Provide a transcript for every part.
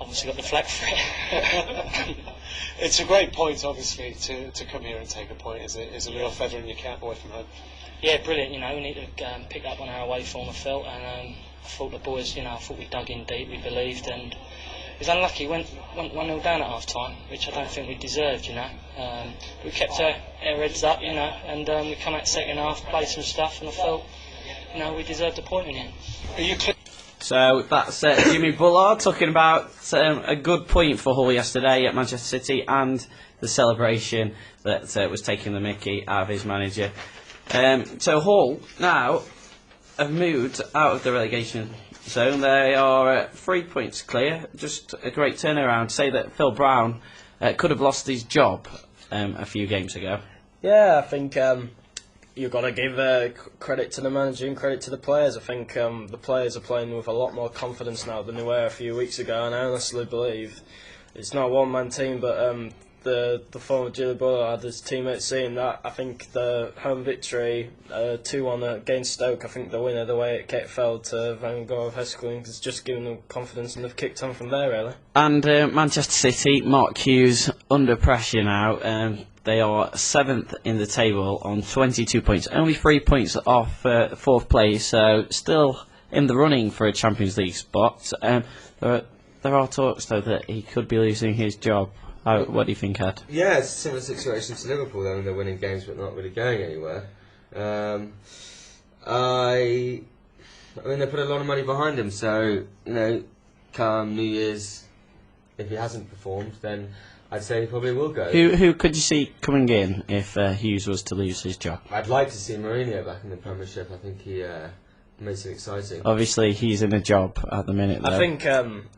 obviously got the flack for it. It's a great point, obviously, to come here and take a point. Is a real feather in your cap away from home. Yeah, brilliant. We need to pick up on our away form, I felt, and I thought the boys, I thought we dug in deep, we believed, and it was unlucky. Went 1-0 down at half time, which I don't think we deserved. We kept our heads up, and we come out second half, played some stuff, and I felt, we deserved a point in it. Are you clear? So that's Jimmy Bullard talking about a good point for Hull yesterday at Manchester City and the celebration that was taking the mickey out of his manager. So Hull now have moved out of the relegation zone. They are 3 points clear. Just a great turnaround. Say that Phil Brown could have lost his job a few games ago. Yeah, I think you've got to give credit to the manager and credit to the players. I think the players are playing with a lot more confidence now than they were a few weeks ago, and I honestly believe it's not a one-man team, but the former Jimmy Bullard had his teammates saying that. I think the home victory 2-1 against Stoke, I think the winner, the way it fell to Van Gogh Hesselink, has just given them confidence, and they've kicked on from there, really. And Manchester City, Mark Hughes under pressure now. They are 7th in the table on 22 points, only 3 points off 4th place, so still in the running for a Champions League spot. There are talks, though, that he could be losing his job. What do you think, Ed? Yeah, it's a similar situation to Liverpool, though, when they're winning games but not really going anywhere. I mean, they put a lot of money behind him, so, come New Year's, if he hasn't performed, then I'd say he probably will go. Who could you see coming in if Hughes was to lose his job? I'd like to see Mourinho back in the Premiership. I think he makes it exciting. Obviously, he's in a job at the minute, though. I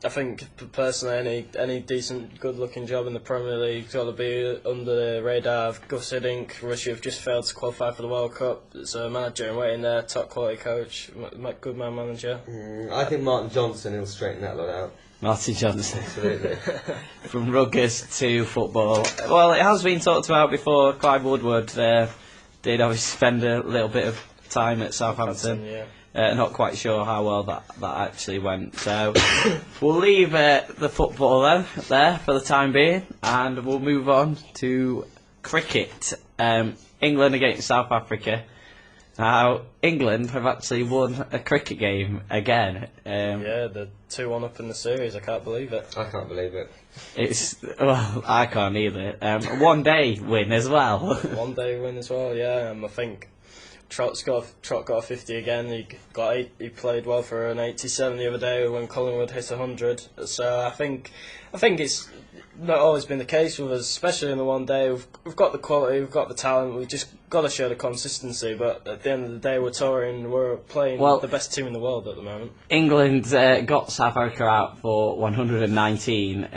think personally, any decent, good-looking job in the Premier League's got to be under the radar of Gus Hiddink. Russia have just failed to qualify for the World Cup. It's a manager in waiting there, top-quality coach, good man manager. I think Martin Johnson will straighten that lot out. Martin Johnson. Absolutely. From ruggers to football. Well, it has been talked about before. Clive Woodward did obviously spend a little bit of time at Southampton. Yeah. Not quite sure how well that actually went. So we'll leave the football then there for the time being, and we'll move on to cricket. England against South Africa. Now, England have actually won a cricket game again. Yeah, they're 2-1 up in the series. I can't believe it. I can't believe it. I can't either. One day win as well. One day win as well, yeah. I think Trot got a 50 again. He played well for an 87 the other day when Collingwood hit 100. So I think it's not always been the case with us, especially in the one day. We've got the quality, we've got the talent. We've just got to show the consistency. But at the end of the day, we're playing the best team in the world at the moment. England got South Africa out for 119.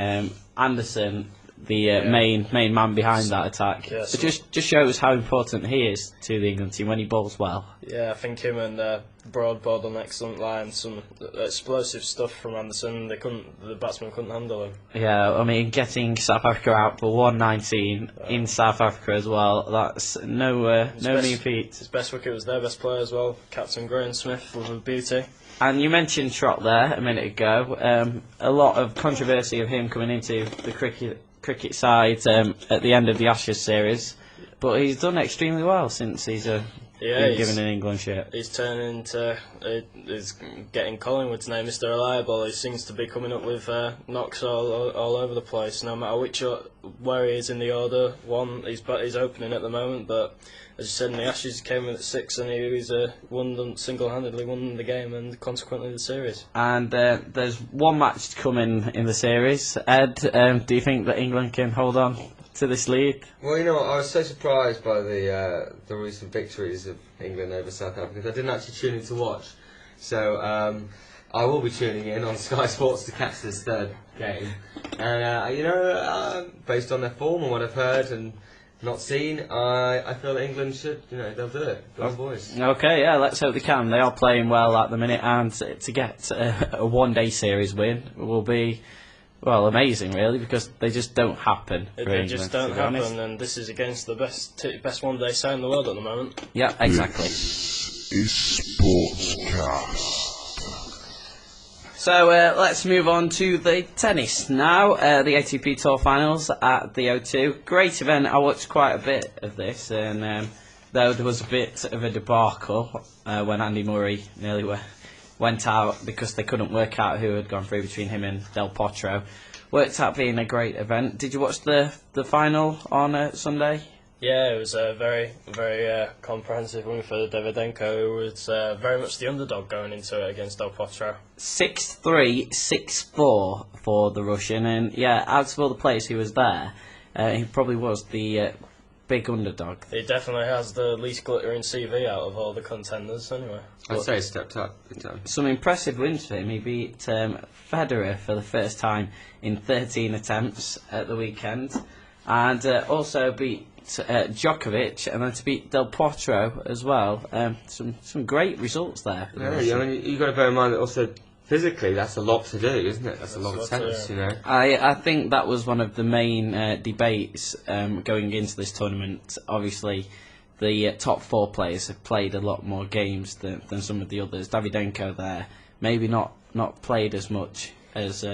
Anderson, the main man behind that attack. Yes. It just shows how important he is to the England team when he bowls well. Yeah, I think him and Broadboard on an excellent line. Some explosive stuff from Anderson. The batsman couldn't handle him. Yeah, I mean, getting South Africa out for 119 in South Africa as well, that's no mean feat. His best wicket was their best player as well, Captain Graham Smith, was a beauty. And you mentioned Trott there a minute ago. A lot of controversy of him coming into the cricket side at the end of the Ashes series, but he's done extremely well since he's been given an England shirt. He's turning into he's getting Collingwood's name Mr. Reliable. He seems to be coming up with knocks all over the place. No matter where he is in the order, he's opening at the moment. But as you said, in the Ashes, he came in at 6 and he's single-handedly won the game and consequently the series. And there's one match to come in the series. Ed, do you think that England can hold on to this lead? Well, I was so surprised by the recent victories of England over South Africa because I didn't actually tune in to watch. So I will be tuning in on Sky Sports to catch this third game. And based on their form and what I've heard and not seen, I feel that England should, they'll do it. Go on, boys. Okay, yeah, let's hope they can. They are playing well at the minute, and to get a one-day series win will be, well, amazing, really, because they just don't happen. They just don't happen, and this is against the best one-day side in the world at the moment. Yeah, exactly. This is sportscast. So let's move on to the tennis now. The ATP Tour Finals at the O2. Great event. I watched quite a bit of this, and though there was a bit of a debacle when Andy Murray nearly went out because they couldn't work out who had gone through between him and Del Potro. Worked out being a great event. Did you watch the final on Sunday? Yeah, it was a very, very comprehensive win for Davydenko, who was very much the underdog going into it against Del Potro. 6-3, 6-4 for the Russian, and yeah, out of all the players who was there, he probably was the big underdog. He definitely has the least glittering CV out of all the contenders, anyway. I'd say he stepped up big time. Some impressive wins for him. He beat Federer for the first time in 13 attempts at the weekend, and also beat Djokovic, and then to beat Del Potro as well. Some great results there. Yeah, I mean, you've got to bear in mind that also physically that's a lot to do, isn't it? That's a lot of tennis, you know. I think that was one of the main debates going into this tournament. Obviously, the top 4 players have played a lot more games than some of the others. Davydenko there, maybe not played as much as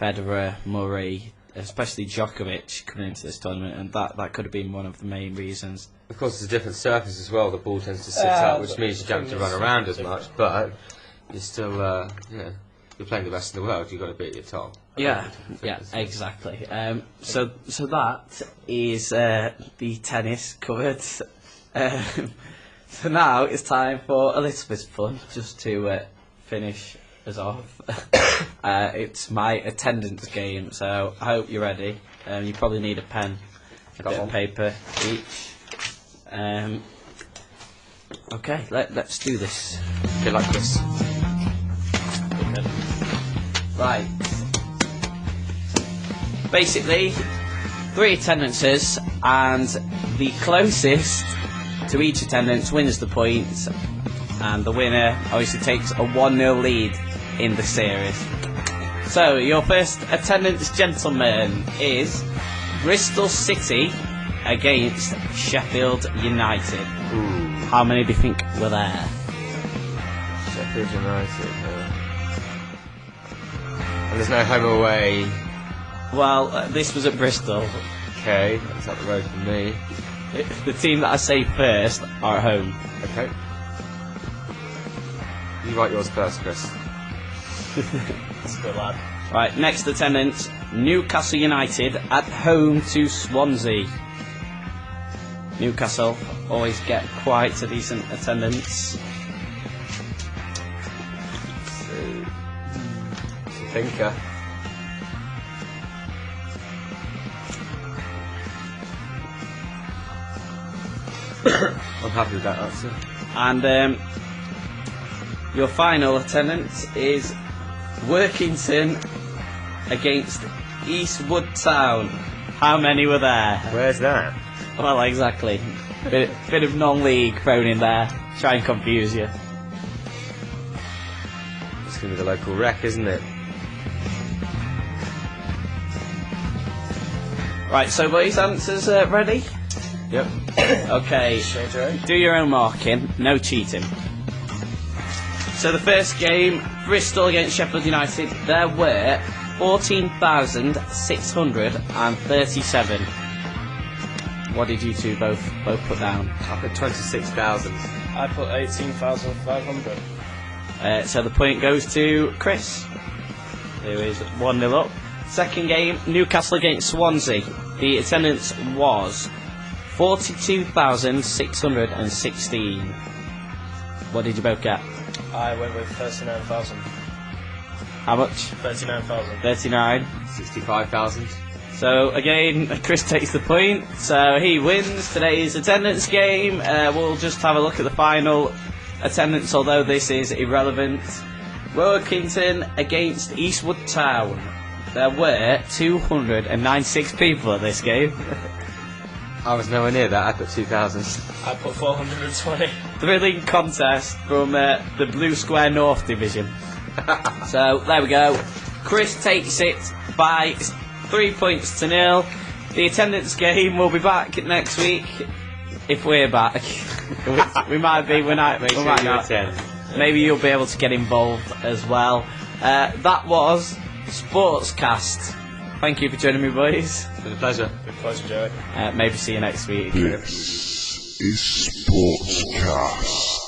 Federer, Murray, especially Djokovic coming into this tournament, and that could have been one of the main reasons. Of course, it's a different surface as well. The ball tends to sit up, which means you don't have to run around as much, but you're still, you're playing the best in the world. You've got to beat your top. Yeah, exactly. So that is the tennis covered. So now it's time for a little bit of fun, just to finish us off. It's my attendance game, so I hope you're ready. You probably need a pen, a bit of paper each. Okay, let's do this. Okay, like this. Right. Basically, 3 attendances, and the closest to each attendance wins the points, and the winner obviously takes a 1-0 lead in the series. So, your first attendance, gentleman, is Bristol City against Sheffield United. Ooh. How many do you think were there? Sheffield United. And there's no home away. Well, this was at Bristol. Okay, that's up the road from me. The team that I say first are at home. Okay. You write yours first, Chris. That's a good lad. Right, next attendance, Newcastle United at home to Swansea. Newcastle always get quite a decent attendance. Thinker. I'm happy with that answer. And your final attendance is Workington against Eastwood Town. How many were there? Where's that? Well, exactly. Bit of non-league thrown in there. Try and confuse you. It's going to be the local rec, isn't it? Right, so boys, answers ready? Yep. Okay, do your own marking, no cheating. So the first game, Bristol against Sheffield United, there were 14,637. What did you two both put down? I put 26,000. I put 18,500. So the point goes to Chris, who is 1-0 up. Second game, Newcastle against Swansea. The attendance was 42,616. What did you both get? I went with 39,000. How much? 39,000. 39. 65,000. So again, Chris takes the point. So he wins today's attendance game. We'll just have a look at the final attendance, although this is irrelevant. Workington against Eastwood Town. There were 296 people at this game. I was nowhere near that. I put 2,000. I put 420. Thrilling contest from the Blue Square North Division. So there we go. Chris takes it by 3 points to 0. The attendance game will be back next week if we're back. we might be. We might not. Attend. Maybe you'll be able to get involved as well. That was Sportscast. Thank you for joining me, boys. It's been a pleasure. Good pleasure, Joey. Maybe see you next week. This is Sportscast.